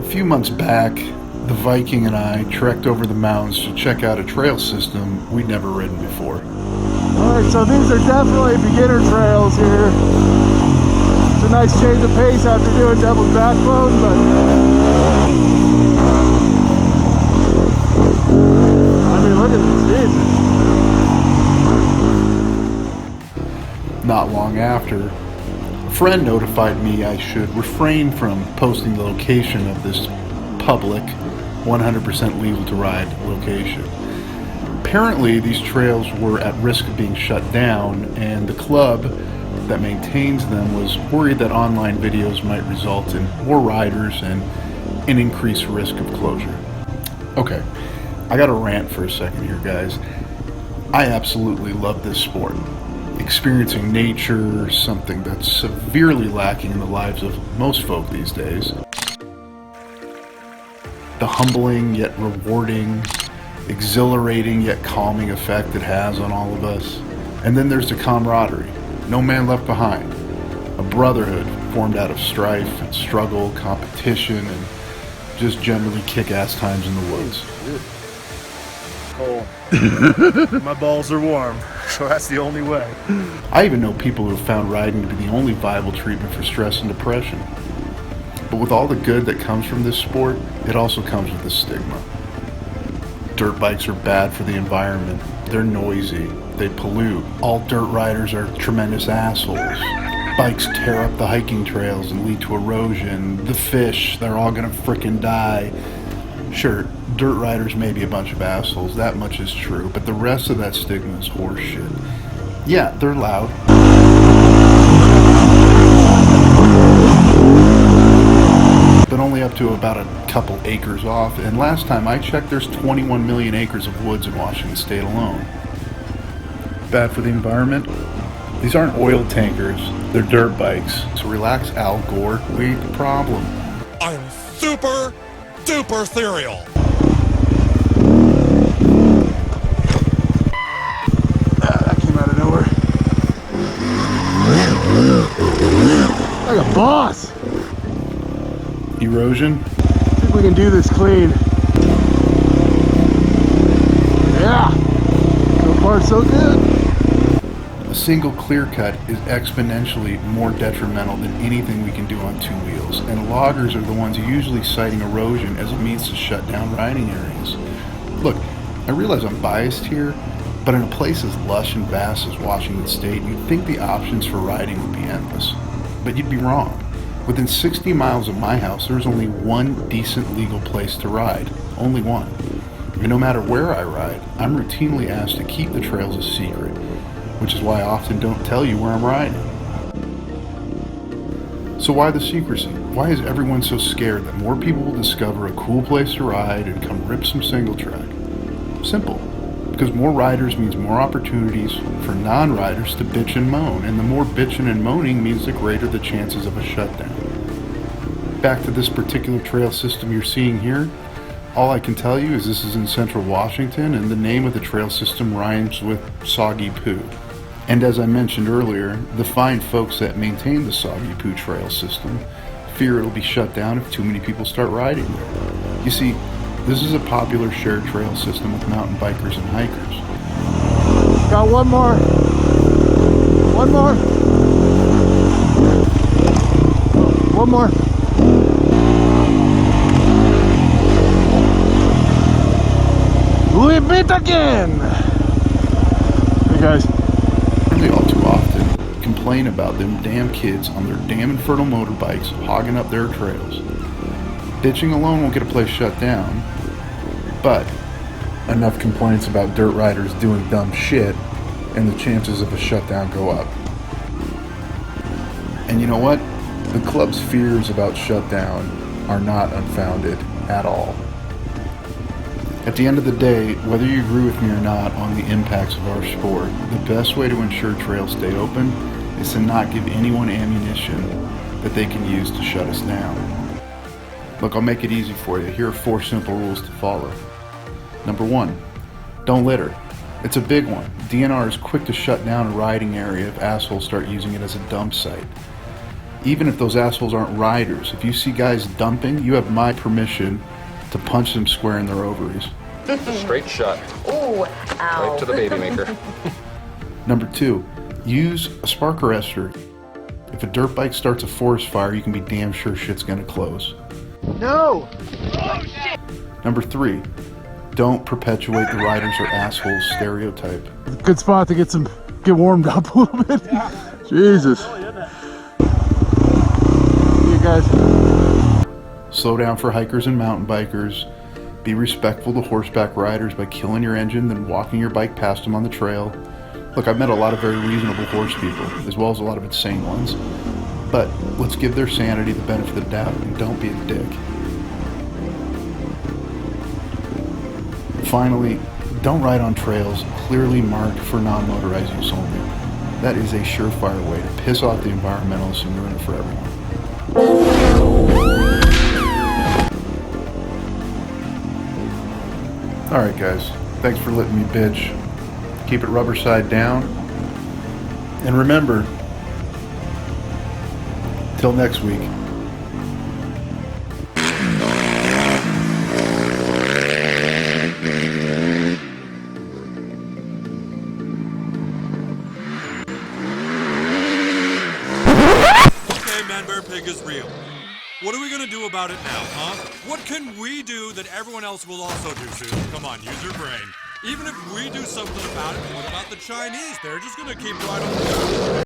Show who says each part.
Speaker 1: few months back, the Viking and I trekked over the mountains to check out a trail system we'd never ridden before.
Speaker 2: Alright, so these are definitely beginner trails here. It's a nice change of pace after doing double backbone, but I mean, look at this, Jesus.
Speaker 1: Not long after, a friend notified me I should refrain from posting the location of this public, 100% legal to ride location. Apparently, these trails were at risk of being shut down, and the club that maintains them was worried that online videos might result in more riders and an increased risk of closure. Okay, I gotta rant for a second here, guys. I absolutely love this sport. Experiencing nature, something that's severely lacking in the lives of most folk these days. The humbling yet rewarding, exhilarating yet calming effect it has on all of us. And then there's the camaraderie, no man left behind, a brotherhood formed out of strife and struggle, competition, and just generally kick-ass times in the woods.
Speaker 3: Cold. My balls are warm, so that's the only way.
Speaker 1: I even know people who have found riding to be the only viable treatment for stress and depression. But with all the good that comes from this sport, it also comes with a stigma. Dirt bikes are bad for the environment. They're noisy. They pollute. All dirt riders are tremendous assholes. Bikes tear up the hiking trails and lead to erosion. The fish, they're all gonna frickin' die. Sure, dirt riders may be a bunch of assholes, that much is true, but the rest of that stigma is horseshit. Yeah, they're loud. But only up to about a couple acres off, and last time I checked, there's 21 million acres of woods in Washington State alone. Bad for the environment? These aren't oil tankers, they're dirt bikes. So relax, Al Gore, we ain't the problem.
Speaker 4: I'm super duper cereal.
Speaker 2: That came out of nowhere. Like a boss.
Speaker 1: Erosion?
Speaker 2: I think we can do this clean. Yeah. So far, so good.
Speaker 1: A single clear cut is exponentially more detrimental than anything we can do on two wheels, and loggers are the ones usually citing erosion as a means to shut down riding areas. Look, I realize I'm biased here, but in a place as lush and vast as Washington State, you'd think the options for riding would be endless. But you'd be wrong. Within 60 miles of my house, there's only one decent legal place to ride. Only one. And no matter where I ride, I'm routinely asked to keep the trails a secret, which is why I often don't tell you where I'm riding. So why the secrecy? Why is everyone so scared that more people will discover a cool place to ride and come rip some single track? Simple. Because more riders means more opportunities for non-riders to bitch and moan, and the more bitching and moaning means the greater the chances of a shutdown. Back to this particular trail system you're seeing here, all I can tell you is this is in central Washington, and the name of the trail system rhymes with soggy poo. And as I mentioned earlier, the fine folks that maintain the Soggy Poo Trail system fear it'll be shut down if too many people start riding there. You see, this is a popular shared trail system with mountain bikers and hikers.
Speaker 2: Got one more. One more. One more. We beat again! Hey guys.
Speaker 1: They all too often complain about them damn kids on their damn infernal motorbikes hogging up their trails. Bitching alone won't get a place shut down, but enough complaints about dirt riders doing dumb shit and the chances of a shutdown go up. And you know what? The club's fears about shutdown are not unfounded at all. At the end of the day, whether you agree with me or not on the impacts of our sport, the best way to ensure trails stay open is to not give anyone ammunition that they can use to shut us down. Look, I'll make it easy for you. Here are 4 simple rules to follow. Number 1, don't litter. It's a big one. DNR is quick to shut down a riding area if assholes start using it as a dump site. Even if those assholes aren't riders, if you see guys dumping, you have my permission to punch them square in their ovaries.
Speaker 5: Straight shot.
Speaker 6: Ooh, ow.
Speaker 5: Right to the baby maker.
Speaker 1: Number 2, use a spark arrestor. If a dirt bike starts a forest fire, you can be damn sure shit's gonna close.
Speaker 2: No!
Speaker 1: Number 3, don't perpetuate the riders or assholes stereotype.
Speaker 2: Good spot to get warmed up a little bit. Jesus. You guys.
Speaker 1: Slow down for hikers and mountain bikers. Be respectful to horseback riders by killing your engine, then walking your bike past them on the trail. Look, I've met a lot of very reasonable horse people, as well as a lot of insane ones. But let's give their sanity the benefit of the doubt and don't be a dick. Finally, don't ride on trails clearly marked for non-motorized use only. That is a surefire way to piss off the environmentalists and ruin it for everyone. Alright guys, thanks for letting me bitch. Keep it rubber side down. And remember, till next week.
Speaker 4: Okay, Man Bear Pig is real. What are we gonna do about it now, huh? What can we do that everyone else will also do, Susan? Come on, use your brain. Even if we do something about it, what about the Chinese? They're just gonna keep right on.